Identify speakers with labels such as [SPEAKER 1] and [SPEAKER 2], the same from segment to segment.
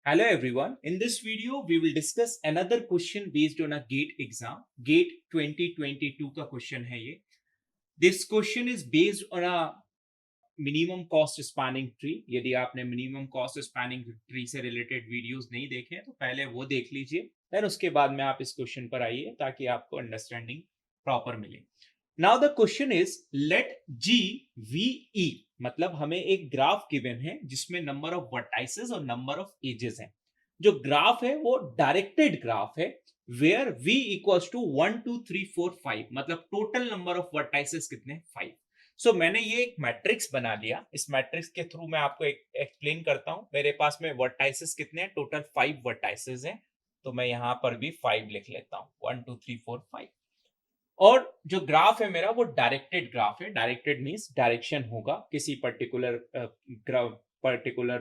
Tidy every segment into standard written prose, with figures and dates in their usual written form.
[SPEAKER 1] Hello everyone. In this video, we will discuss another question based on a GATE exam. GATE 2022 का question है ये. This question is based on a minimum cost spanning tree. यदि आपने minimum cost spanning tree से related videos नहीं देखे हैं तो पहले वो देख लीजिए. Then उसके बाद में आप इस question पर आइए ताकि आपको understanding proper मिले. Now the question is let G V E मतलब हमें एक ग्राफ गिवन है जिसमें नंबर ऑफ वर्टाइसेस और नंबर ऑफ एजेस हैं. जो ग्राफ है वो डायरेक्टेड ग्राफ है वेयर V इक्वल्स टू 1 2 3 4 5 मतलब टोटल नंबर ऑफ वर्टाइसेस कितने 5. सो मैंने ये एक मैट्रिक्स बना लिया. इस मैट्रिक्स के थ्रू मैं आपको एक्सप्लेन करता हूं. मेरे पास में वर्टाइसेस कितने हैं, टोटल 5 वर्टाइसेस हैं. तो मैं यहां पर भी 5 लिख लेता हूं, 1 2 3 4 5. और जो ग्राफ है मेरा वो डायरेक्टेड ग्राफ है. डायरेक्टेड मींस डायरेक्शन होगा किसी पर्टिकुलर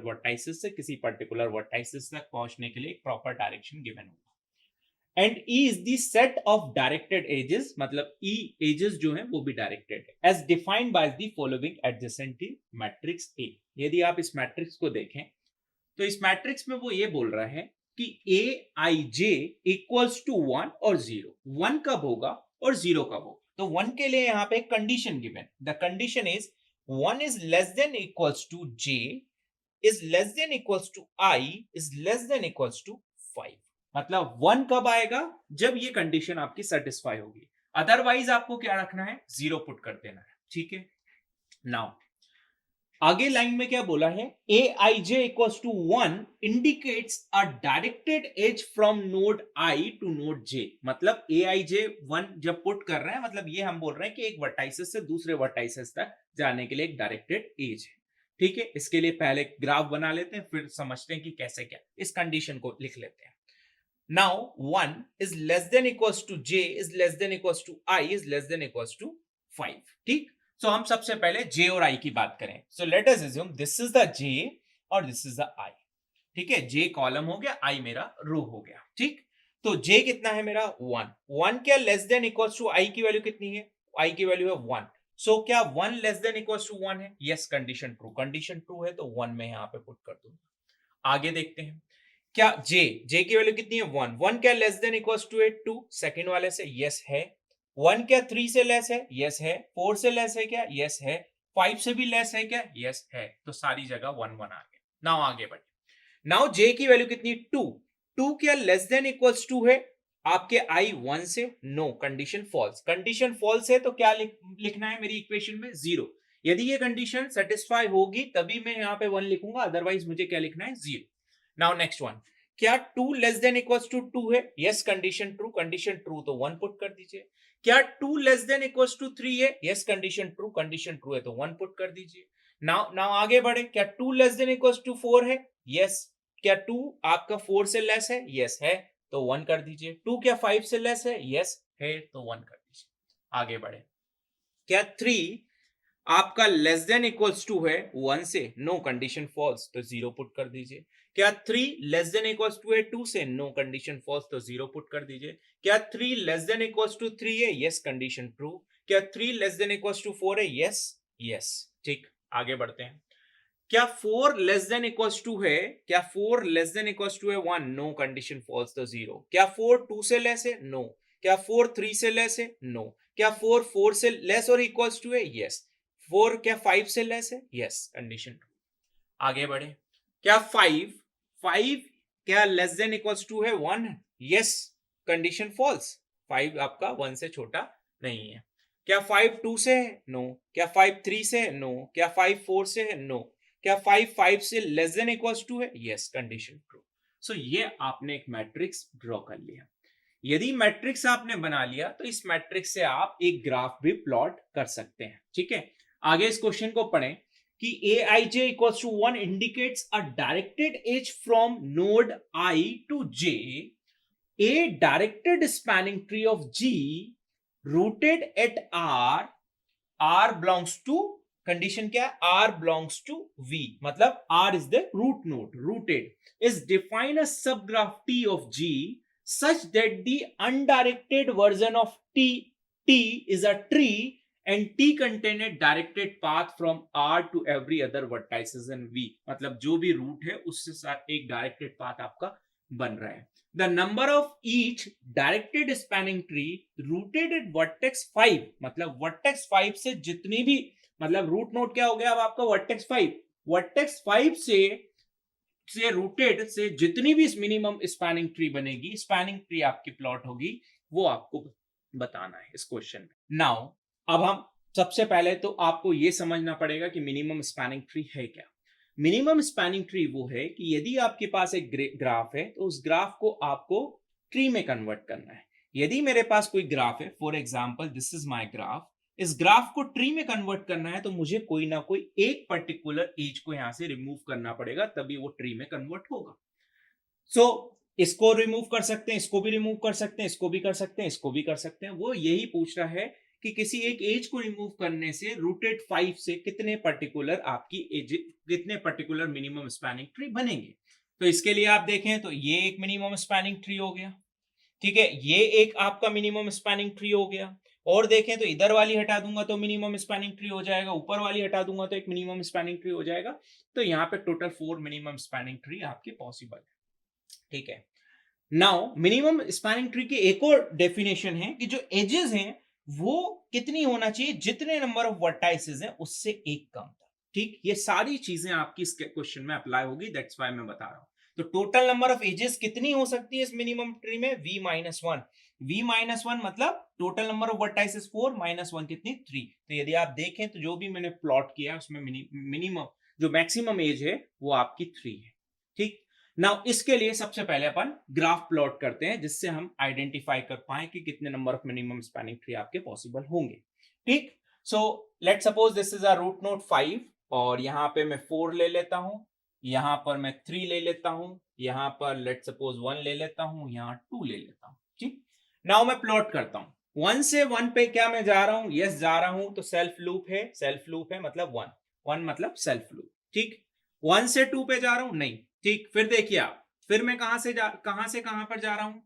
[SPEAKER 1] वर्टाइसिस से किसी पर्टिकुलर वर्टाइसिस तक पहुंचने के लिए एक प्रॉपर डायरेक्शन गिवन होगा. And E is the set of directed edges मतलब ई एजेस जो है वो भी डायरेक्टेड है as defined by the following adjacent matrix A. यदि आप इस मैट्रिक्स को देखें तो इस मैट्रिक्स में वो ये बोल रहा है कि A I J equals to 1 और 0. 1 कब होगा और 0 कब होगा. तो 1 के लिए यहां पे एक condition given. The condition is 1 is less than equals to J is less than equals to I is less than equals to 5. मतलब 1 कब आएगा, जब ये कंडीशन आपकी सेटिस्फाई होगी. अदरवाइज आपको क्या रखना है, 0 पुट कर देना है. ठीक है. नाउ आगे लाइन में क्या बोला है, A I J equals to 1 indicates a directed edge from node I to node J. मतलब ए आई जे 1 जब पुट कर रहे हैं मतलब ये हम बोल रहे हैं कि एक वर्टाइसिस से दूसरे वर्टाइसिस तक जाने के लिए एक डायरेक्टेड एज है. ठीक है. इसके लिए पहले ग्राफ बना लेते हैं फिर समझते हैं कि कैसे क्या. इस कंडीशन को लिख लेते हैं. Now 1 is less than equals to J is less than equals to I is less than equals to 5. ठीक. सो हम सबसे पहले जे और आई की बात करें. So let us assume this is the J और दिस इज द आई. ठीक है. जे कॉलम हो गया, आई मेरा रो हो गया. ठीक. तो जे कितना है मेरा 1. 1 क्या लेस देन इक्वल्स टू आई की वैल्यू कितनी है, आई की वैल्यू है 1. सो क्या 1 लेस देन इक्वल्स टू 1 है. Yes, condition true. Condition true है तो 1 में यहां पे पुट कर दूंगा. आगे देखते हैं. क्या जे की वैल्यू कितनी है 1. 1 क्या less than equals to 2 second वाले से. यस है. 1 क्या 3 से लेस है. यस है. 4 से लेस है क्या. यस है. 5 से भी लेस है क्या. यस है. तो सारी जगह 1 1 आ गया. नाउ आगे बढ़े. नाउ जे की वैल्यू कितनी 2. 2 क्या लेस देन इक्वल्स टू है आपके आई 1 से. No, condition false. Condition false है तो क्या लिखना है मेरी इक्वेशन में 0. यदि ये कंडीशन सेटिस्फाई होगी तभी मैं यहां पे 1 लिखूंगा, अदरवाइज मुझे क्या लिखना है 0. Now next one. क्या 2 लेस देन इक्वल्स टू 2 है. Yes, condition true. Condition true तो 1 पुट कर दीजिए. क्या 2 लेस देन इक्वल्स टू 3 है. Yes, condition true. Condition true है तो 1 पुट कर दीजिए. नाउ नाउ आगे बढ़े. क्या 2 लेस देन इक्वल्स टू 4 है. यस. क्या 2 आपका 4 से लेस है. यस है तो 1 कर दीजिए. 2 क्या 5 से लेस है. यस है तो 1 कर दीजिए. आगे बढ़े. क्या 3 आपका लेस देन इक्वल्स टू है 1 से. नो, कंडीशन फॉल्स तो 0 पुट कर दीजिए. क्या 3 लेस देन इक्वल्स टू है 2 से. नो, कंडीशन फॉल्स तो 0 पुट कर दीजिए. क्या 3 लेस देन इक्वल्स टू 3 है. Yes, condition true. क्या 3 लेस देन इक्वल्स टू 4 है. यस. यस. ठीक. आगे बढ़ते हैं. क्या 4 लेस देन इक्वल्स टू है. क्या 4 लेस देन इक्वल्स टू है 1. नो, कंडीशन फॉल्स तो 0. क्या 4 2 से लेस है. नो. क्या 4 3 से लेस है. नो. क्या 4 4 से लेस और इक्वल्स टू है. यस. 4 क्या 5 से लेस है. Yes, condition true. आगे बढ़े. क्या 5 5 क्या लेस देन इक्वल्स टू है 1. Yes, condition false. 5 आपका 1 से छोटा नहीं है. क्या 5 2 से है. नो. क्या 5 3 से है. नो. क्या 5 4 से है. नो. क्या 5 5 से लेस देन इक्वल्स टू है. Yes, condition true. सो ये आपने एक मैट्रिक्स ड्रॉ कर लिया. यदि मैट्रिक्स आपने बना लिया तो इस मैट्रिक्स से आप एक ग्राफ भी प्लॉट कर सकते हैं. ठीक है. आगे इस क्वेश्चन को पढ़ें कि A I J equals to 1 indicates a directed edge from node I to J. A directed spanning tree of G rooted at R. R belongs to, condition क्या है, आर बिलोंग्स टू वी. मतलब R is the root node. Rooted is define a subgraph T of G such that the undirected version of T is a tree and T contain a directed path from R to every other vertices in V, मतलब जो भी root है उससे साथ एक directed path आपका बन रहा है. The number of each directed spanning tree rooted at vertex 5, मतलब vertex 5 से जितनी भी, मतलब रूट नोड क्या हो गया अब आपका vertex 5, vertex 5 से रूटेड से जितनी भी मिनिमम स्पैनिंग ट्री बनेगी, स्पैनिंग ट्री आपकी प्लॉट होगी, वो आपको बताना है इस क्वेश्चन में. नाउ अब हम सबसे पहले तो आपको ये समझना पड़ेगा कि मिनिमम स्पैनिंग ट्री है क्या. मिनिमम स्पैनिंग ट्री वो है कि यदि आपके पास एक ग्राफ है तो उस ग्राफ को आपको ट्री में कन्वर्ट करना है. यदि मेरे पास कोई ग्राफ है, for example this is my graph, इस ग्राफ को ट्री में कन्वर्ट करना है तो मुझे कोई ना कोई एक पर्टिकुलर एज को यहां से रिमूव करना पड़ेगा, तभी वो ट्री में कन्वर्ट होगा. सो इसको रिमूव कर सकते हैं, इसको भी रिमूव कर सकते हैं, इसको भी कर सकते हैं, इसको भी कर सकते हैं. वो यही पूछ रहा है कि किसी एक एज को रिमूव करने से रूटेड 5 से कितने पर्टिकुलर आपकी एज, कितने पर्टिकुलर मिनिमम स्पैनिंग ट्री बनेंगे. तो इसके लिए आप देखें तो ये एक मिनिमम स्पैनिंग ट्री हो गया, ठीक है, ये एक आपका मिनिमम स्पैनिंग ट्री हो गया. और देखें तो इधर वाली हटा दूंगा तो मिनिमम स्पैनिंग ट्री हो जाएगा, ऊपर वाली हटा दूंगा तो एक मिनिमम स्पैनिंग ट्री हो जाएगा. तो यहाँ पे टोटल 4 मिनिमम स्पैनिंग ट्री आपके पॉसिबल है. ठीक है. नाउ मिनिमम स्पैनिंग ट्री की एक और डेफिनेशन है कि जो एजेस हैं वो कितनी होना चाहिए, जितने नंबर ऑफ वर्टाइसेस हैं उससे एक कम था. ठीक, ये सारी चीजें आपकी इस क्वेश्चन में अप्लाई होगी, दैट्स व्हाई मैं बता रहा हूं. तो टोटल नंबर ऑफ एजेस कितनी हो सकती है इस मिनिमम ट्री में, v-1. v-1 मतलब टोटल नंबर ऑफ वर्टाइसेस 4 -1 कितनी 3. तो यदि आप देखें तो जो भी मैंने प्लॉट किया उसमें मिनिमम जो मैक्सिमम एज है वो आपकी 3 है. ठीक. नाउ इसके लिए सबसे पहले अपन ग्राफ प्लॉट करते हैं जिससे हम आइडेंटिफाई कर पाए कि कितने number of minimum spanning tree आपके पॉसिबल होंगे. ठीक. So let suppose this is a root node 5 और यहां पे मैं 4 ले लेता हूं, यहां पर मैं 3 ले लेता हूं, यहां पर लेट सपोज 1 ले लेता हूं, यहां 2 ले लेता हूं. ठीक. नाउ मैं प्लॉट करता हूं. 1 से 1 पे क्या मैं जा रहा हूं, यस जा रहा हूं, तो सेल्फ लूप है, सेल्फ लूप है मतलब 1 मतलब सेल्फ लूप. ठीक. 1 से 2 पे जा रहा हूं, नहीं. ठीक. फिर देखिए आप, फिर मैं कहां से कहां पर जा रहा हूं,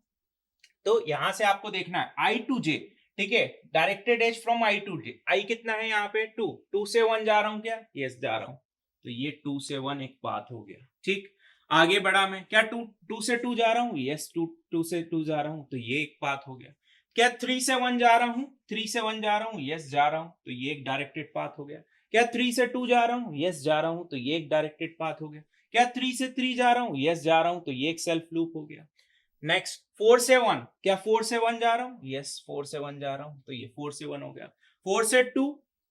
[SPEAKER 1] तो यहां से आपको देखना है आई टू जे. ठीक है, directed edge from I to J. I कितना है यहाँ पे 2, 2 से 1 जा रहा हूं क्या, यस जा रहा हूं, तो ये 2 से 1 एक पाथ हो गया. ठीक. आगे बढ़ा मैं क्या 2 से 2 जा रहा हूं, यस 2 से 2 जा रहा हूं, तो ये एक पाथ हो गया. क्या 3 से 1 जा रहा हूं, 3 से 1 जा रहा हूं, यस जा रहा हूं, तो ये एक डायरेक्टेड पाथ हो गया. क्या 3 से 2 जा रहा हूं, यस जा रहा हूं, तो ये एक डायरेक्टेड पाथ हो गया. क्या 3 से 3 जा रहा हूं, यस जा रहा हूं, तो ये एक सेल्फ लूप हो गया. नेक्स्ट 4 से 1, क्या 4 से 1 जा रहा हूं, यस 4 से 1 जा रहा हूं, तो ये 4 से 1 हो गया. 4 से 2,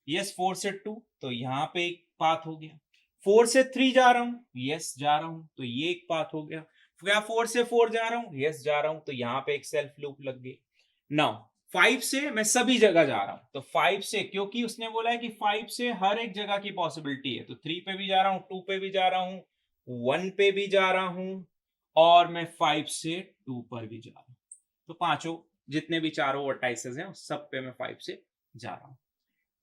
[SPEAKER 1] यस 4 से 2, तो यहां पे एक पाथ हो गया. 4 से 3 जा रहा हूं, यस जा रहा हूं, तो ये एक पाथ हो गया. क्या 4 से 4 जा रहा हूं, यस जा रहा हूं, तो यहां पे एक सेल्फ लूप लग गई. नाउ 5 से मैं सभी जगह जा रहा हूं, तो 5 से, क्योंकि उसने बोला है कि 5 से हर एक जगह की पॉसिबिलिटी है, तो 3 पे भी जा रहा हूं, 2 पे भी जा रहा हूं, 1 पे भी जा रहा हूं, और मैं 5 से 2 पर भी जा रहा हूं. तो पांचों जितने भी चारों वर्टाइसेस हैं उस सब पे मैं 5 से जा रहा हूं.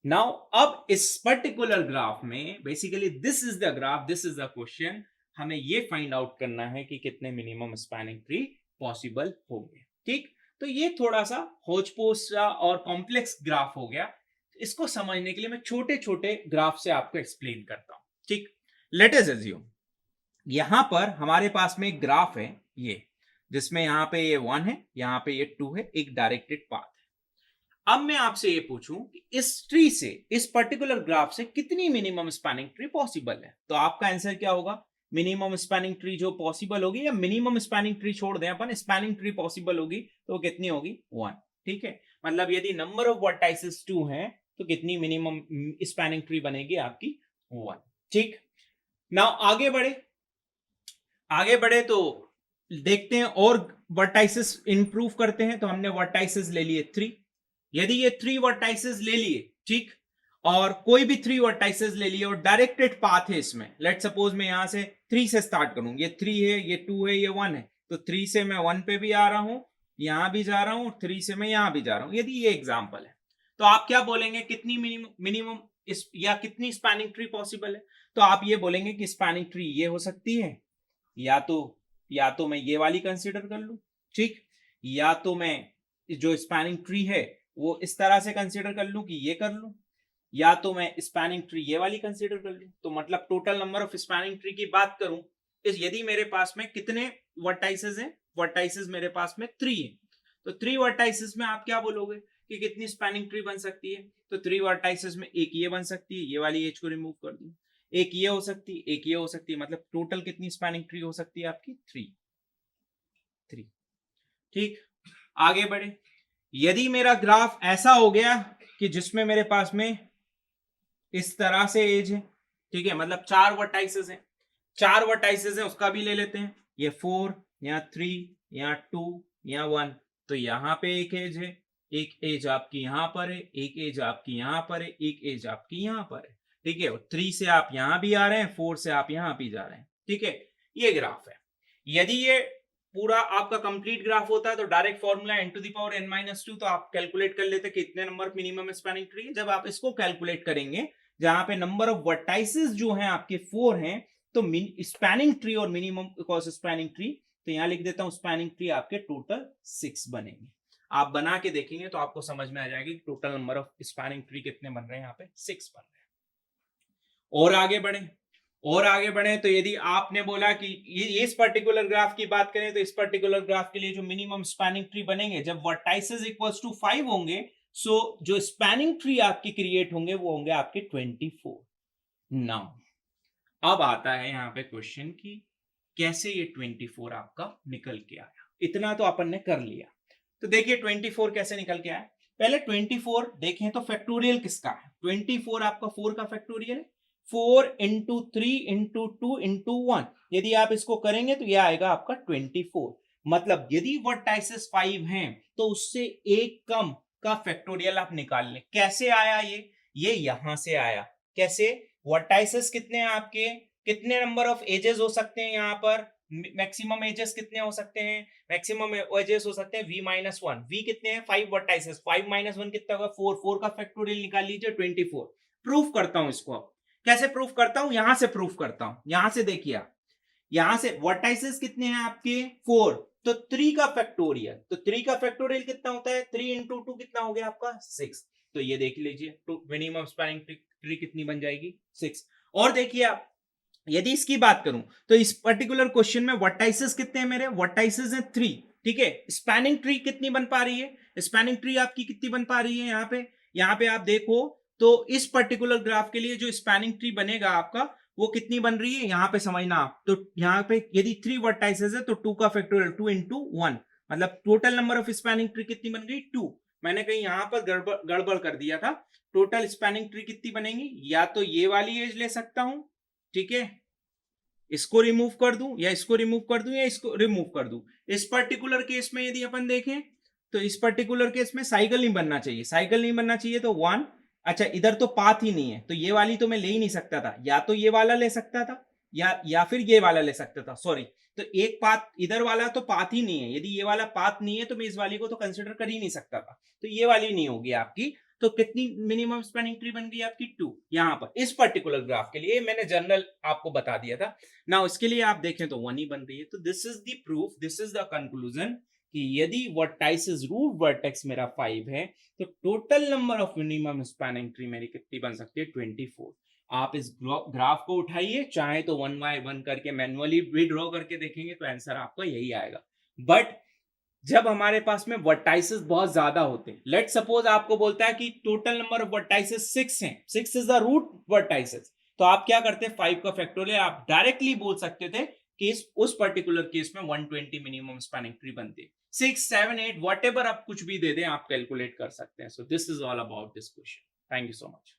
[SPEAKER 1] नाउ अब इस पर्टिकुलर ग्राफ में basically this is the graph, this is the question, हमें ये फाइंड आउट करना है कि कितने मिनिमम स्पैनिंग ट्री पॉसिबल होंगे. ठीक. तो ये थोड़ा सा होचपोच सा और कॉम्प्लेक्स ग्राफ हो गया. इसको समझने के लिए मैं छोटे छोटे ग्राफ से आपको एक्सप्लेन करता हूं. ठीक. लेट अस अज्यूम यहां पर हमारे पास में एक ग्राफ है ये, जिसमें यहां पे ये 1 है, यहां पे ये 2 है, एक डायरेक्टेड पाथ है. अब मैं आपसे ये पूछूं कि इस ट्री से, इस पर्टिकुलर ग्राफ से कितनी मिनिमम स्पैनिंग ट्री पॉसिबल है, तो आपका आंसर क्या होगा, मिनिमम स्पैनिंग ट्री जो पॉसिबल होगी, या मिनिमम स्पैनिंग ट्री छोड़ दें अपन, स्पैनिंग ट्री पॉसिबल होगी तो कितनी होगी 1. ठीक है, मतलब यदि नंबर ऑफ वर्टाइसेस 2 हैं तो कितनी मिनिमम स्पैनिंग ट्री बनेगी आपकी 1. ठीक. नाउ आगे बढ़े तो देखते हैं और वर्टाइसेस इंप्रूव करते हैं. तो हमने वर्टाइसेस ले लिए 3. यदि ये 3 वर्टाइसेस ले लिए, ठीक, और कोई भी 3 वर्टाइसेस ले लिए और डायरेक्टेड पाथ है इसमें, लेट सपोज मैं यहां से 3 से स्टार्ट करूं, ये 3 है, ये 2 है, ये 1 है, तो 3 से मैं 1 पे भी आ रहा हूं, यहां भी जा रहा हूं, 3 से मैं यहां भी जा रहा हूं. यदि ये एग्जांपल है तो आप क्या बोलेंगे, कितनी मिनिमम इस या कितनी स्पैनिंग ट्री पॉसिबल है, तो आप ये बोलेंगे कि स्पैनिंग ट्री ये हो सकती है, या तो मैं ये वाली कंसीडर कर लूं, ठीक, या तो मैं जो स्पैनिंग ट्री है वो इस तरह से कंसीडर कर लूं कि ये कर लूं, या तो मैं स्पैनिंग ट्री ये वाली कंसीडर कर लूं, तो मतलब total number of spanning tree की बात करूं, इस यदि मेरे पास में कितने वर्टाइसेस हैं, वर्टाइसेस मेरे पास में 3 हैं, तो 3 वर्टाइसेस में आप क्या बोलोगे कि कितनी स्पैनिंग ट्री बन सकती है, तो 3 वर्टाइसेस में एक ये बन सकती है, ये वाली एज को रिमूव कर दूं, एक ये हो सकती है, एक ये हो सकती है, मतलब टोटल कितनी स्पैनिंग ट्री हो सकती है आपकी 3। ठीक, आगे बढ़े। यदि मेरा ग्राफ ऐसा हो गया कि जिसमें मेरे पास में इस तरह से एज है, ठीक है, मतलब 4 वर्टाइसेस हैं, 4 वर्टाइसेस हैं, उसका भी ले लेते हैं, ये 4 या 3 या 2 या 1, तो यहां पे एक एज है, एक एज आपकी यहां पर है, एक एज आपकी यहां पर है, एक एज आपकी यहां पर है, ठीक है, और 3 से आप यहां भी आ रहे हैं, 4 से आप यहां भी जा रहे हैं, ठीक है, ये ग्राफ है। यदि ये पूरा आपका कंप्लीट ग्राफ होता है तो direct formula n to the power n-2, तो आप कैलकुलेट कर लेते कितने नंबर मिनिमम स्पैनिंग ट्री है। जब आप इसको कैलकुलेट करेंगे जहां पे नंबर ऑफ वर्टाइसेस जो हैं आपके 4 हैं, तो स्पैनिंग ट्री और मिनिमम कॉस स्पैनिंग ट्री, तो यहां लिख देता हूं स्पैनिंग ट्री आपके टोटल 6 बनेंगे। आप बना के देखेंगे तो आपको समझ में आ जाएगी total number of spanning tree कितने बन रहे हैं, यहाँ पे 6 बन रहे हैं। और आगे बढ़े, और आगे बढ़े, तो यदि आपने बोला कि इस पर्टिकुलर ग्राफ की बात करें, तो इस पर्टिकुलर ग्राफ के लिए जो मिनिमम स्पैनिंग ट्री बनेंगे जब वर्टाइसेस इक्वल्स टू 5 होंगे, सो जो स्पैनिंग ट्री आपकी क्रिएट होंगे वो होंगे आपके 24। नाउ अब आता है यहां पे क्वेश्चन की कैसे ये 24 आपका निकल के आया। इतना तो अपन ने कर लिया, तो देखिए 24 कैसे निकल के आया। पहले 24 देखें तो फैक्टोरियल किसका है, 24 आपका 4 का फैक्टोरियल है, 4 इंटू 3 इंटू 2 इंटू 1, यदि आप इसको करेंगे तो यह आएगा आपका 24। मतलब यदि वर्टाइसेस 5 हैं तो उससे एक कम का फैक्टोरियल आप निकाल लें। कैसे आया ये यहां से आया। कैसे, वर्टाइसेस कितने हैं आपके, कितने नंबर ऑफ एजेस हो सकते हैं यहाँ पर, मैक्सिमम एजेस कितने हो सकते हैं, मैक्सिमम एजेस हो सकते हैं v-1, v कितने हैं 5 वर्टाइसेस, 5-1 कितना होगा 4, 4 का फैक्टोरियल निकाल लीजिए 24। प्रूफ करता हूं इसको, अब कैसे प्रूफ करता हूं, यहां से प्रूफ करता हूं, यहां से देखिए आप, यहां से वर्टाइसेस कितने हैं आपके 4, तो 3 का फैक्टोरियल, तो 3 का फैक्टोरियल कितना होता है 3 इंटू 2 कितना हो गया आपका 6, तो ये देख लीजिए मिनिमम स्पैनिंग ट्री कितनी बन जाएगी 6। और देखिए आप, यदि इसकी बात करूं तो इस पर्टिकुलर क्वेश्चन में वर्टाइसेस कितने हैं मेरे, वर्टाइसेस हैं 3, ठीक है, स्पैनिंग ट्री कितनी बन पा रही है, स्पैनिंग ट्री आपकी कितनी बन पा रही है, यहाँ पे आप देखो तो इस पर्टिकुलर ग्राफ के लिए जो स्पैनिंग ट्री बनेगा आपका वो कितनी बन रही है, यहां पे समझना आप, तो यहाँ पे यदि 3 वर्टाइसेस है तो 2 का फैक्टोरियल 2 इंटू 1, मतलब total number of spanning tree कितनी बन गई 2। मैंने कहीं यहां पर गड़बड़ कर दिया था, टोटल स्पैनिंग ट्री कितनी बनेगी, या तो ये वाली एज ले सकता हूं, ठीक है, इसको रिमूव कर दूं या इसको रिमूव कर दूं या इसको रिमूव कर दूं। इस पर्टिकुलर केस में यदि अपन देखें तो इस पर्टिकुलर केस में साइकिल नहीं बनना चाहिए, साइकिल नहीं बनना चाहिए, तो 1, अच्छा इधर तो पाथ ही नहीं है तो ये वाली तो मैं ले ही नहीं सकता था, या तो ये वाला ले सकता था या फिर ये वाला ले सकता था, सॉरी, तो एक पाथ इधर वाला तो पाथ ही नहीं है, यदि ये वाला पाथ नहीं है तो मैं इस वाली को तो कंसिडर कर ही नहीं सकता था, तो ये वाली नहीं होगी आपकी। तो कितनी मिनिमम स्पैनिंग ट्री बन गई आपकी 2, यहां पर इस पर्टिकुलर ग्राफ के लिए मैंने जनरल आपको बता दिया था ना, इसके लिए आप देखें तो 1 ही बन रही है। तो this is the proof, this is the conclusion कि यदि वर्टाइसेस रूट वर्टेक्स मेरा 5 है तो total number of minimum spanning tree मेरी कितनी बन सकती है 24। आप इस ग्राफ को उठाइए, चाहे तो 1 बाय 1 करके मैन्युअली भी ड्रॉ करके देखेंगे तो आंसर आपका यही आएगा। बट जब हमारे पास में वर्टाइसेस बहुत ज्यादा होते हैं, लेट सपोज आपको बोलता है कि टोटल नंबर ऑफ वर्टाइसेस 6 हैं, 6 इज द रूट वर्टाइसेस, तो आप क्या करते हैं 5 का फैक्टोरियल, आप डायरेक्टली बोल सकते थे कि उस पर्टिकुलर केस में 120 मिनिमम स्पैनिंग ट्री बनती है। 6, 7, 8 व्हाटएवर आप कुछ भी दे दें, आप कैलकुलेट कर सकते हैं। So this is all about this question. Thank you so much.